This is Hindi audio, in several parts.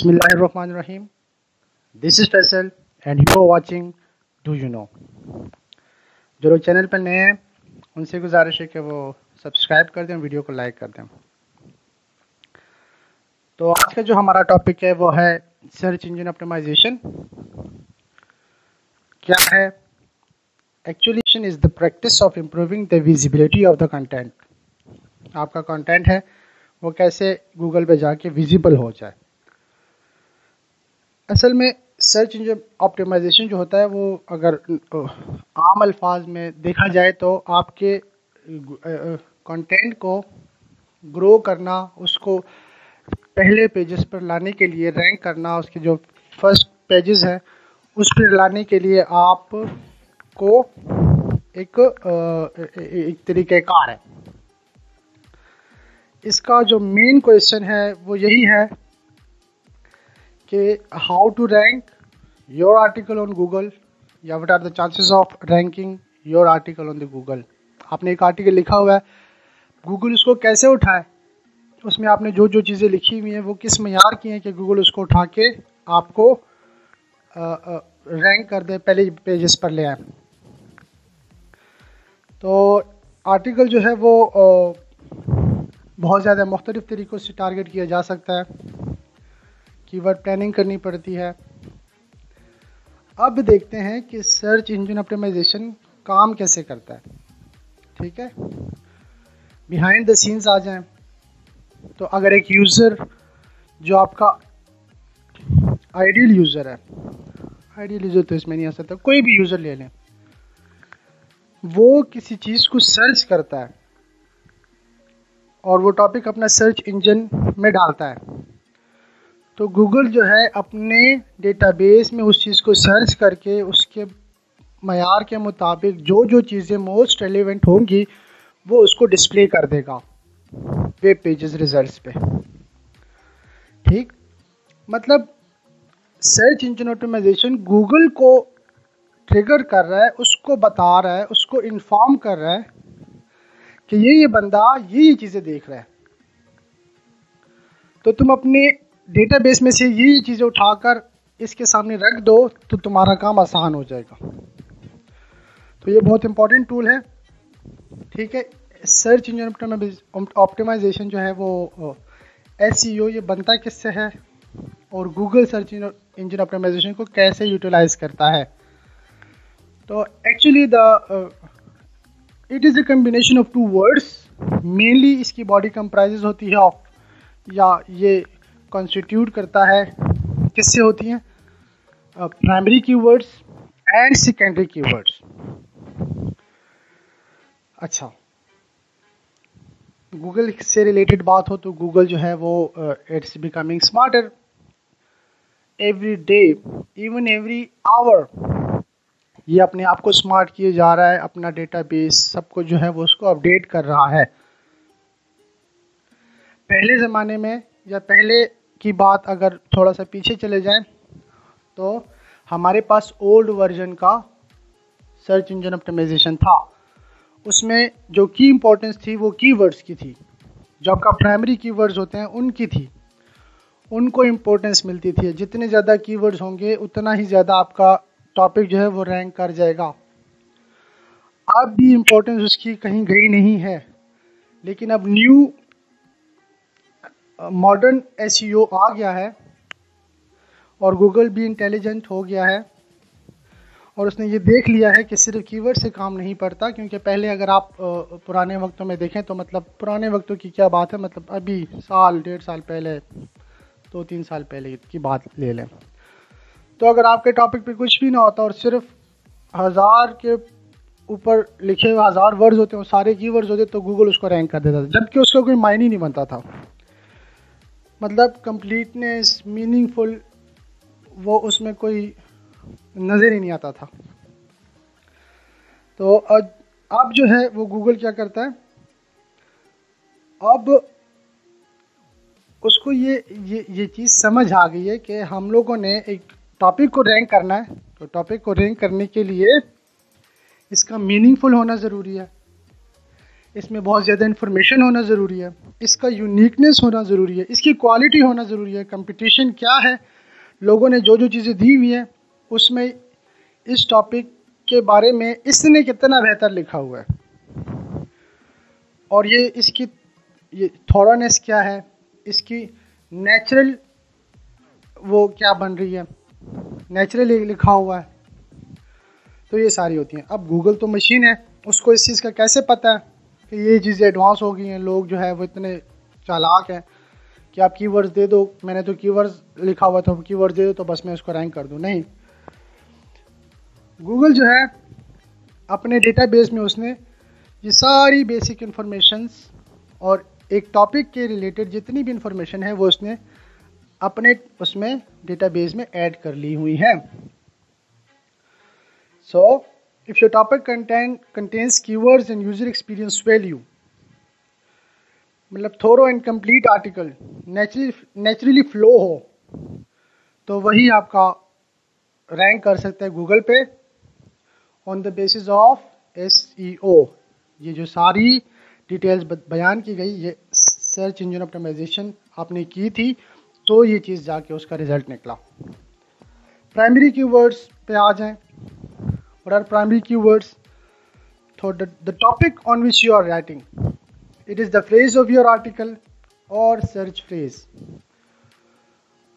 Bismillahirrahmanirrahim. This is Faisal and you are watching Do You Know. जो लोग चैनल पर नए हैं उनसे गुजारिश है कि वो सब्सक्राइब कर दें, वीडियो को लाइक कर दें। तो आज का जो हमारा टॉपिक है वो है सर्च इंजन ऑप्टिमाइजेशन। क्या है? Actually is the practice of improving the visibility of the content. आपका कंटेंट है वो कैसे गूगल पे जाके विजिबल हो जाए। असल में सर्च इंजन ऑप्टिमाइजेशन जो होता है वो अगर आम अल्फाज में देखा जाए तो आपके कंटेंट को ग्रो करना, उसको पहले पेजेस पर लाने के लिए रैंक करना, उसके जो फर्स्ट पेजेस हैं उस पर लाने के लिए आपको एक तरीक़ाकार है। इसका जो मेन क्वेश्चन है वो यही है कि how to rank your article on Google या what are the chances of ranking your article on the Google. आपने एक आर्टिकल लिखा हुआ है, गूगल उसको कैसे उठाए, उसमें आपने जो जो चीज़ें लिखी हुई हैं वो किस मयार की हैं कि गूगल उसको उठा के आपको रैंक कर दे, पहले पेजेस पर ले आए। तो आर्टिकल जो है वो बहुत ज़्यादा मुख्तलिफ़ तरीक़ों से टारगेट किया जा सकता है, कीवर्ड प्लानिंग करनी पड़ती है। अब देखते हैं कि सर्च इंजन ऑप्टिमाइजेशन काम कैसे करता है। ठीक है, बिहाइंड द सीन्स आ जाएं तो अगर एक यूज़र जो आपका आइडियल यूज़र है, आइडियल यूज़र तो इसमें नहीं आ सकता, कोई भी यूज़र ले लें, वो किसी चीज़ को सर्च करता है और वो टॉपिक अपना सर्च इंजन में डालता है, तो गूगल जो है अपने डेटाबेस में उस चीज़ को सर्च करके उसके मयार के मुताबिक जो जो चीज़ें मोस्ट रेलेवेंट होंगी वो उसको डिस्प्ले कर देगा वेब पेजेस रिजल्ट्स पे। ठीक, मतलब सर्च इंजन ऑप्टिमाइजेशन गूगल को ट्रिगर कर रहा है, उसको बता रहा है, उसको इन्फॉर्म कर रहा है कि ये बंदा ये चीज़ें देख रहा है, तो तुम अपने डेटाबेस में से ये चीज़ें उठाकर इसके सामने रख दो तो तुम्हारा काम आसान हो जाएगा। तो ये बहुत इंपॉर्टेंट टूल है। ठीक है, सर्च इंजन ऑप्टिमाइजेशन जो है वो SEO ये बनता किससे है और गूगल सर्च इंजन ऑप्टिमाइजेशन को कैसे यूटिलाइज करता है। तो actually it is a combination of two words. Mainly इसकी बॉडी कंप्राइजेज होती है ऑफ, या ये कॉन्स्टिट्यूट करता है किससे होती हैं, primary keywords and secondary keywords. अच्छा, गूगल से रिलेटेड बात हो तो गूगल जो है वो it's becoming smarter every day, even every hour. ये अपने आप को स्मार्ट किए जा रहा है, अपना डेटाबेस सबको जो है वो उसको अपडेट कर रहा है। पहले ज़माने में या पहले की बात अगर थोड़ा सा पीछे चले जाएं तो हमारे पास ओल्ड वर्जन का सर्च इंजन ऑप्टिमाइजेशन था। उसमें जो की इम्पोर्टेंस थी वो कीवर्ड्स की थी, जो आपका प्राइमरी कीवर्ड्स होते हैं उनकी थी, उनको इम्पोर्टेंस मिलती थी। जितने ज़्यादा कीवर्ड्स होंगे उतना ही ज़्यादा आपका टॉपिक जो है वो रैंक कर जाएगा। अब भी इम्पोर्टेंस उसकी कहीं गई नहीं है, लेकिन अब न्यू मॉडर्न SEO आ गया है और गूगल भी इंटेलिजेंट हो गया है और उसने ये देख लिया है कि सिर्फ कीवर्ड से काम नहीं पड़ता। क्योंकि पहले अगर आप पुराने वक्तों में देखें तो मतलब पुराने वक्तों की क्या बात है, मतलब अभी साल 1.5 साल पहले, 2-3 साल पहले की बात ले लें, तो अगर आपके टॉपिक पे कुछ भी ना होता और सिर्फ 1000 के ऊपर लिखे हुए 1000 वर्ड्स होते हैं, सारे कीवर्ड्स होते, तो गूगल उसको रैंक कर देता था, जबकि उसका कोई मायने ही नहीं बनता था। मतलब कंप्लीटनेस, मीनिंगफुल, वो उसमें कोई नज़र ही नहीं आता था। तो अब जो है वो गूगल क्या करता है, अब उसको ये चीज़ समझ आ गई है कि हम लोगों ने एक टॉपिक को रैंक करना है, तो टॉपिक को रैंक करने के लिए इसका मीनिंगफुल होना ज़रूरी है, इसमें बहुत ज़्यादा इन्फॉर्मेशन होना ज़रूरी है, इसका यूनिकनेस होना ज़रूरी है, इसकी क्वालिटी होना ज़रूरी है, कंपटीशन क्या है, लोगों ने जो जो चीज़ें दी हुई हैं उसमें इस टॉपिक के बारे में इसने कितना बेहतर लिखा हुआ है, और ये थॉरोनेस क्या है, इसकी नेचुरल वो क्या बन रही है, नेचुरली लिखा हुआ है। तो ये सारी होती हैं। अब गूगल तो मशीन है, उसको इस चीज़ का कैसे पता है कि ये चीज़ें एडवांस हो गई हैं, लोग जो है वो इतने चालाक हैं कि आप कीवर्ड्स दे दो, मैंने तो कीवर्ड्स लिखा हुआ था, कीवर्ड्स दे दो तो बस मैं उसको रैंक कर दूं। नहीं, गूगल जो है अपने डेटाबेस में उसने ये सारी बेसिक इन्फॉर्मेशंस और एक टॉपिक के रिलेटेड जितनी भी इंफॉर्मेशन है वो उसने अपने उसमें डेटाबेस में ऐड कर ली हुई है। So, if your topic contains keywords and user experience value, मतलब thorough and complete article naturally flow हो, तो वही आपका रैंक कर सकता है गूगल पे on the basis of SEO। ये जो सारी डिटेल्स बयान की गई, ये सर्च इंजन ऑप्टिमाइजेशन आपने की थी, तो ये चीज़ जाके उसका रिजल्ट निकला। प्राइमरी कीवर्ड्स पे आ जाएं। What are primary keywords? So the topic on which you are writing, it is the phrase of your article or search phrase।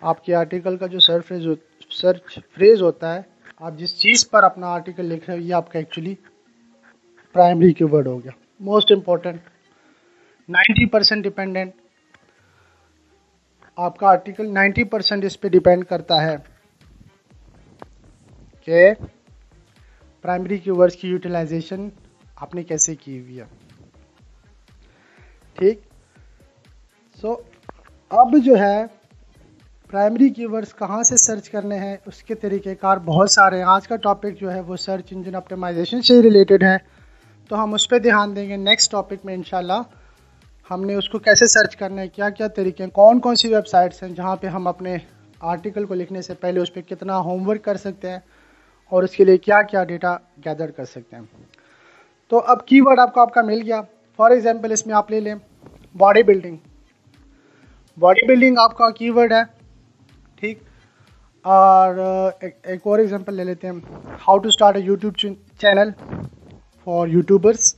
आपके आर्टिकल का जो सर्च फ्रेज होता है, आप जिस चीज़ पर अपना आर्टिकल लिख रहे हो, ये आपका एक्चुअली प्राइमरी कीवर्ड हो गया। मोस्ट इम्पोर्टेंट, 90% डिपेंडेंट, आपका आर्टिकल 90% इस पे डिपेंड करता है कि प्राइमरी कीवर्ड्स की यूटिलाइजेशन आपने कैसे की हुई है। ठीक, सो अब जो है प्राइमरी कीवर्ड्स कहाँ से सर्च करने हैं, उसके तरीक़ेकार बहुत सारे हैं। आज का टॉपिक जो है वो सर्च इंजन ऑप्टिमाइजेशन से रिलेटेड है, तो हम उस पर ध्यान देंगे। नेक्स्ट टॉपिक में इंशाल्लाह हमने उसको कैसे सर्च करना है, क्या क्या तरीके हैं, कौन कौन सी वेबसाइट्स हैं जहाँ पे हम अपने आर्टिकल को लिखने से पहले उस पर कितना होमवर्क कर सकते हैं और उसके लिए क्या क्या डेटा गैदर कर सकते हैं। तो अब कीवर्ड आपका मिल गया। फॉर एग्जांपल इसमें आप ले लें बॉडी बिल्डिंग। बॉडी बिल्डिंग आपका कीवर्ड है, ठीक। और एक और एग्जांपल ले लेते हैं, how to start a YouTube channel for YouTubers.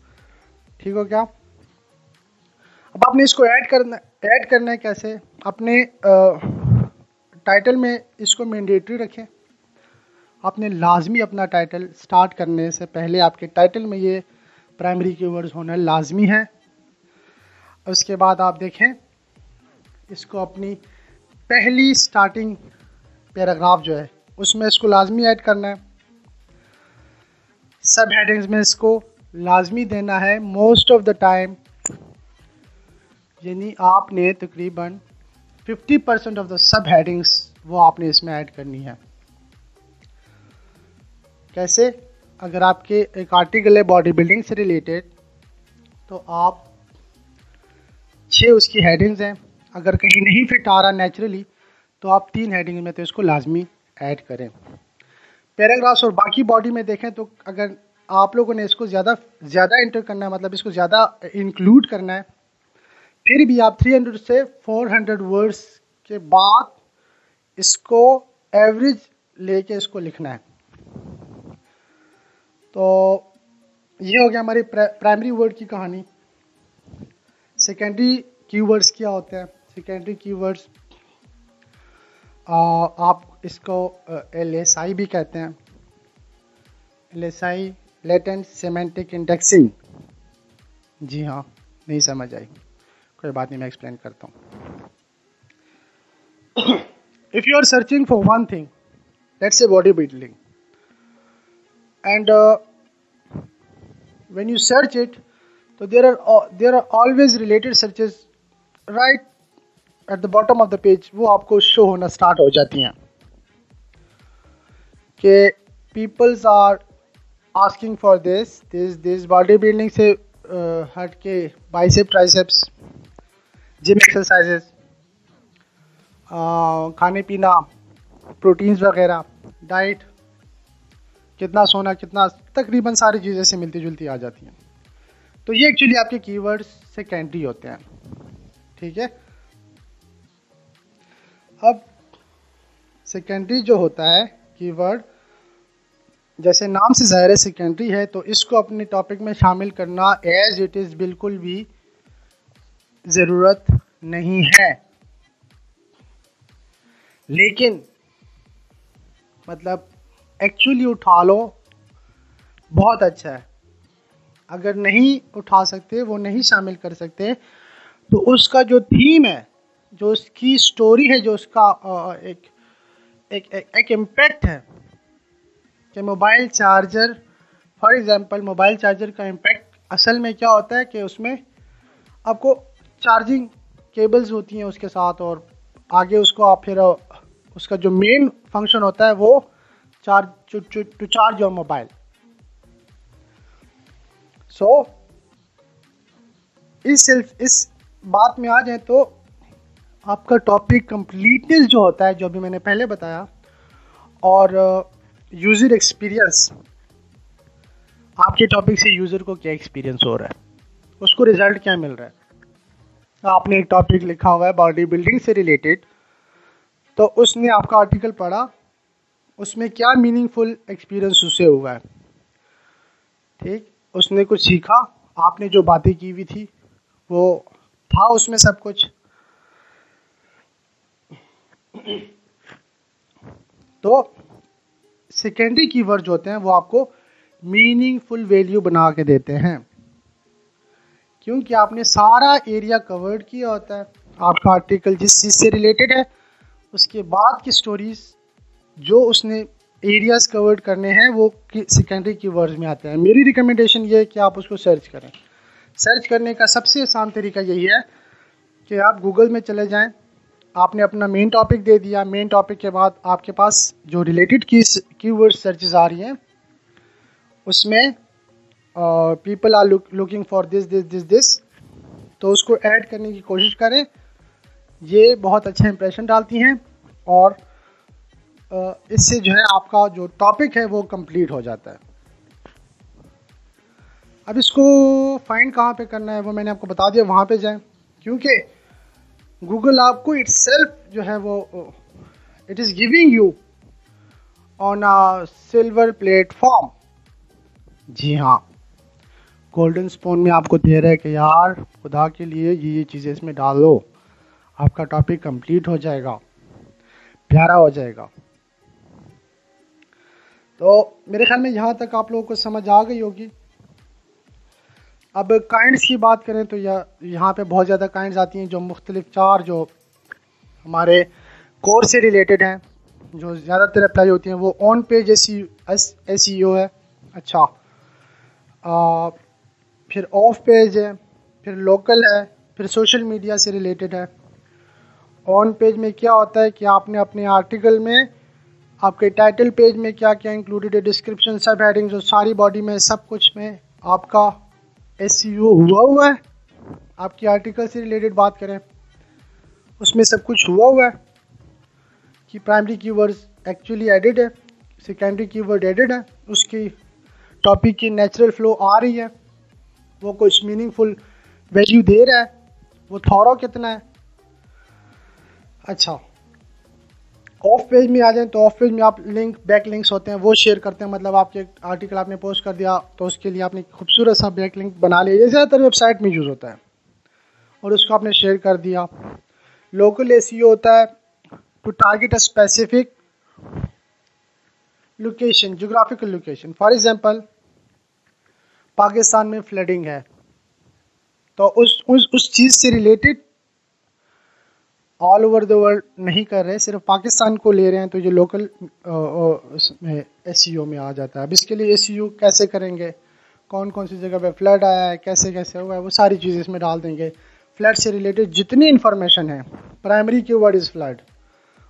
ठीक हो क्या। अब आपने इसको ऐड करना है कैसे, अपने टाइटल में इसको मैंडेटरी रखें। आपने लाजमी अपना टाइटल स्टार्ट करने से पहले आपके टाइटल में ये प्राइमरी कीवर्ड्स होना लाजमी है। उसके बाद आप देखें इसको अपनी पहली स्टार्टिंग पैराग्राफ जो है उसमें इसको लाजमी ऐड करना है। सब हेडिंग्स में इसको लाजमी देना है मोस्ट ऑफ द टाइम, यानी आपने तकरीबन 50% ऑफ द सब हेडिंग्स वो आपने इसमें ऐड करनी है। कैसे, अगर आपके एक आर्टिकल है बॉडी बिल्डिंग से रिलेटेड, तो आप 6 उसकी हेडिंग्स हैं, अगर कहीं नहीं फिट आ रहा नेचुरली तो आप 3 हेडिंग में तो इसको लाजमी ऐड करें। पैराग्राफ्स और बाकी बॉडी में देखें तो अगर आप लोगों ने इसको ज़्यादा इंटर करना है, मतलब इसको ज़्यादा इंक्लूड करना है, फिर भी आप 300 से 400 वर्ड्स के बाद इसको एवरेज लेके इसको लिखना है। तो ये हो गया हमारी प्राइमरी वर्ड की कहानी। सेकेंडरी कीवर्ड्स क्या होते हैं। सेकेंडरी कीवर्ड्स आप इसको LSI भी कहते हैं। LSI latent semantic indexing. जी हाँ, नहीं समझ आई, कोई बात नहीं, मैं एक्सप्लेन करता हूँ। If you are searching for one thing, let's say body building, and when you search it, so there are always related searches right at the bottom of the page, वो आपको शो होना स्टार्ट हो जाती हैं कि peoples are asking for this body building से हट के बाइसेप ट्राइसेप्स, जिम एक्सरसाइजेस, खाने पीना, प्रोटीन्स वगैरह, डाइट, कितना सोना, कितना, तकरीबन सारी चीज़ें से मिलती जुलती आ जाती हैं। तो ये एक्चुअली आपके कीवर्ड्स सेकेंडरी होते हैं, ठीक है। अब सेकेंडरी जो होता है कीवर्ड, जैसे नाम से ज़ाहिर है सेकेंडरी है, तो इसको अपने टॉपिक में शामिल करना एज इट इज़ बिल्कुल भी ज़रूरत नहीं है। लेकिन मतलब एक्चुअली उठा लो, बहुत अच्छा है। अगर नहीं उठा सकते, वो नहीं शामिल कर सकते, तो उसका जो थीम है, जो उसकी स्टोरी है, जो उसका एक इम्पैक्ट है कि mobile charger, for example mobile charger का इम्पैक्ट असल में क्या होता है कि उसमें आपको चार्जिंग केबल्स होती हैं उसके साथ, और आगे उसको आप फिर उसका जो मेन फंक्शन होता है वो टू चार्ज योर मोबाइल। सो इस बात में आ जाए तो आपका टॉपिक कंप्लीटनेस जो होता है, जो भी मैंने पहले बताया, और यूज़र एक्सपीरियंस, आपके टॉपिक से यूज़र को क्या एक्सपीरियंस हो रहा है, उसको रिजल्ट क्या मिल रहा है। आपने एक टॉपिक लिखा हुआ है बॉडी बिल्डिंग से रिलेटेड, तो उसने आपका आर्टिकल पढ़ा, उसमें क्या मीनिंगफुल एक्सपीरियंस उसे हुआ है, ठीक, उसने कुछ सीखा, आपने जो बातें की हुई थी वो था उसमें सब कुछ। तो सेकेंडरी कीवर्ड जो होते हैं वो आपको मीनिंगफुल वैल्यू बना के देते हैं, क्योंकि आपने सारा एरिया कवर्ड किया होता है। आपका आर्टिकल जिस चीज़ से रिलेटेड है, उसके बाद की स्टोरीज जो उसने एरियाज कवर्ड करने हैं वो सेकेंडरी कीवर्ड्स में आते हैं। मेरी रिकमेंडेशन ये है कि आप उसको सर्च करें। सर्च करने का सबसे आसान तरीका यही है कि आप गूगल में चले जाएं, आपने अपना मेन टॉपिक दे दिया, मेन टॉपिक के बाद आपके पास जो रिलेटेड कीवर्ड सर्चेज आ रही हैं, उसमें people are looking for this, तो उसको ऐड करने की कोशिश करें। ये बहुत अच्छा इंप्रेशन डालती हैं, और इससे जो है आपका जो टॉपिक है वो कंप्लीट हो जाता है। अब इसको फाइंड कहाँ पे करना है वो मैंने आपको बता दिया, वहाँ पे जाएं, क्योंकि गूगल आपको इटसेल्फ जो है वो it is giving you on a silver platform. जी हाँ, गोल्डन स्पून में आपको दे रहा है कि यार खुदा के लिए ये चीज़ें इसमें डालो, आपका टॉपिक कंप्लीट हो जाएगा, प्यारा हो जाएगा। तो मेरे ख्याल में यहाँ तक आप लोगों को समझ आ गई होगी। अब काइंड्स की बात करें तो यहाँ पे बहुत ज़्यादा काइंड्स आती हैं, जो मुख्तलिफ 4 जो हमारे कोर्स से रिलेटेड हैं, जो ज़्यादातर अप्लाई होती हैं, वो ऑन पेज SEO है, अच्छा, फिर ऑफ पेज है, फिर लोकल है, फिर सोशल मीडिया से रिलेटेड है। ऑन पेज में क्या होता है कि आपने अपने आर्टिकल में आपके टाइटल पेज में क्या क्या इंक्लूडेड है, डिस्क्रिप्शन, सब हेडिंग्स और सारी बॉडी में सब कुछ में आपका SEO हुआ है। आपकी आर्टिकल से रिलेटेड बात करें, उसमें सब कुछ हुआ है कि प्राइमरी कीवर्ड्स एक्चुअली एडिड है, सेकेंडरी कीवर्ड एडिड है, उसकी टॉपिक की नेचुरल फ्लो आ रही है, वो कुछ मीनिंगफुल वैल्यू दे रहा है, वो थॉरो कितना है। अच्छा, ऑफ पेज में आ जाएं तो ऑफ पेज में आप बैक लिंक्स होते हैं वो शेयर करते हैं, मतलब आपके आर्टिकल आपने पोस्ट कर दिया तो उसके लिए आपने खूबसूरत सा बैक लिंक बना लिया, ये ज़्यादातर वेबसाइट में यूज़ होता है, और उसको आपने शेयर कर दिया। लोकल SEO होता है to target a specific location, geographical location. For example Pakistan में फ्लडिंग है, तो उस चीज़ से related all over the world नहीं कर रहे, सिर्फ पाकिस्तान को ले रहे हैं, तो ये लोकल उसमें SEO में आ जाता है। अब इसके लिए SEO कैसे करेंगे, कौन कौन सी जगह पे फ्लड आया है, कैसे कैसे हुआ है, वो सारी चीज़ें इसमें डाल देंगे। फ्लड से रिलेटेड जितनी इन्फॉर्मेशन है, प्राइमरी कीवर्ड इज़ फ्लड,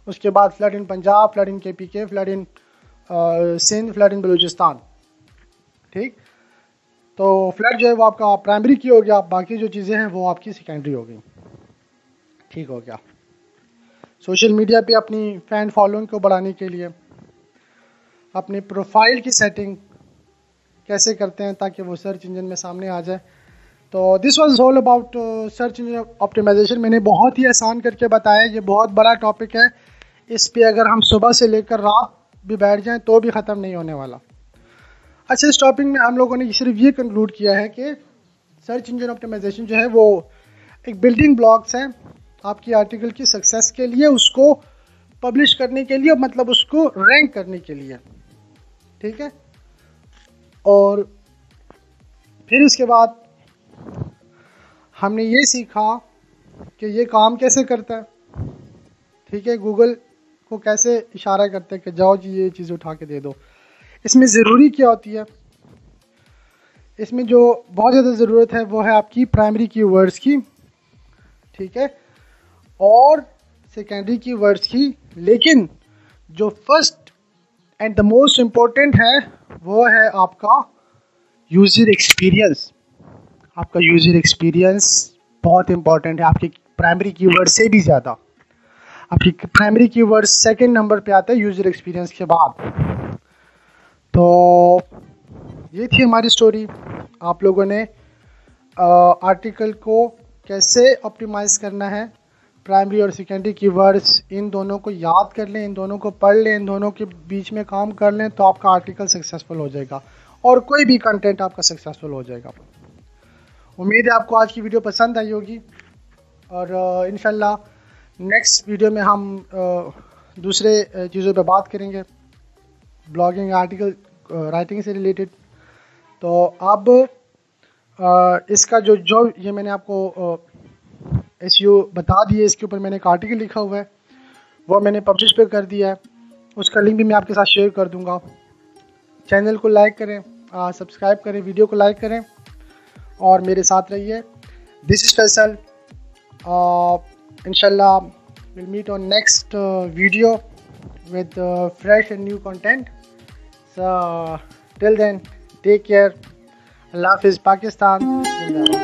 उसके बाद फ्लड इन पंजाब, फ्लड इन KPK, फ्लड इन सिंध, फ्लड इन बलूचिस्तान, ठीक। तो फ्लड जो है वो आपका प्राइमरी की हो गया, बाकी जो चीज़ें हैं वो आपकी सेकेंडरी हो गई, ठीक हो गया। सोशल मीडिया पे अपनी फ़ैन फॉलोइंग को बढ़ाने के लिए अपनी प्रोफाइल की सेटिंग कैसे करते हैं ताकि वो सर्च इंजन में सामने आ जाए, तो this was all about search engine optimisation. मैंने बहुत ही आसान करके बताया, ये बहुत बड़ा टॉपिक है, इस पे अगर हम सुबह से लेकर रात भी बैठ जाएं तो भी ख़त्म नहीं होने वाला। अच्छा, इस टॉपिक में हम लोगों ने सिर्फ ये कंक्लूड किया है कि सर्च इंजन ऑप्टिमाइजेशन जो है वो एक बिल्डिंग ब्लॉक्स हैं आपकी आर्टिकल की सक्सेस के लिए, उसको पब्लिश करने के लिए, मतलब उसको रैंक करने के लिए, ठीक है। और फिर उसके बाद हमने ये सीखा कि ये काम कैसे करता है, ठीक है। गूगल को कैसे इशारा करते हैं कि जाओ जी ये चीज़ उठा के दे दो। इसमें ज़रूरी क्या होती है, इसमें जो बहुत ज़्यादा ज़रूरत है वो है आपकी प्राइमरी कीवर्ड्स की, ठीक है, और सेकेंडरी कीवर्ड्स की। लेकिन जो first and the most important है वो है आपका यूज़र एक्सपीरियंस। आपका यूज़र एक्सपीरियंस बहुत इम्पोर्टेंट है, आपके प्राइमरी कीवर्ड से भी ज़्यादा। आपकी प्राइमरी कीवर्ड सेकंड नंबर पे आता है यूज़र एक्सपीरियंस के बाद। तो ये थी हमारी स्टोरी। आप लोगों ने आर्टिकल को कैसे ऑप्टिमाइज़ करना है, प्राइमरी और सेकेंडरी कीवर्ड्स, इन दोनों को याद कर लें, इन दोनों को पढ़ लें, इन दोनों के बीच में काम कर लें, तो आपका आर्टिकल सक्सेसफुल हो जाएगा और कोई भी कंटेंट आपका सक्सेसफुल हो जाएगा। उम्मीद है आपको आज की वीडियो पसंद आई होगी और इंशाल्लाह नेक्स्ट वीडियो में हम दूसरे चीज़ों पे बात करेंगे, ब्लॉगिंग, आर्टिकल राइटिंग से रिलेटेड। तो अब इसका जो ये मैंने आपको SEO बता दिए, इसके ऊपर मैंने एक आर्टिकल लिखा हुआ है, वो मैंने पब्लिश पे कर दिया है, उसका लिंक भी मैं आपके साथ शेयर कर दूंगा। चैनल को लाइक करें, सब्सक्राइब करें, वीडियो को लाइक करें और मेरे साथ रहिए। This is Faisal. इंशाल्लाह we'll meet on next video with fresh and new content. So till then, take care. Allah Hafiz, Pakistan.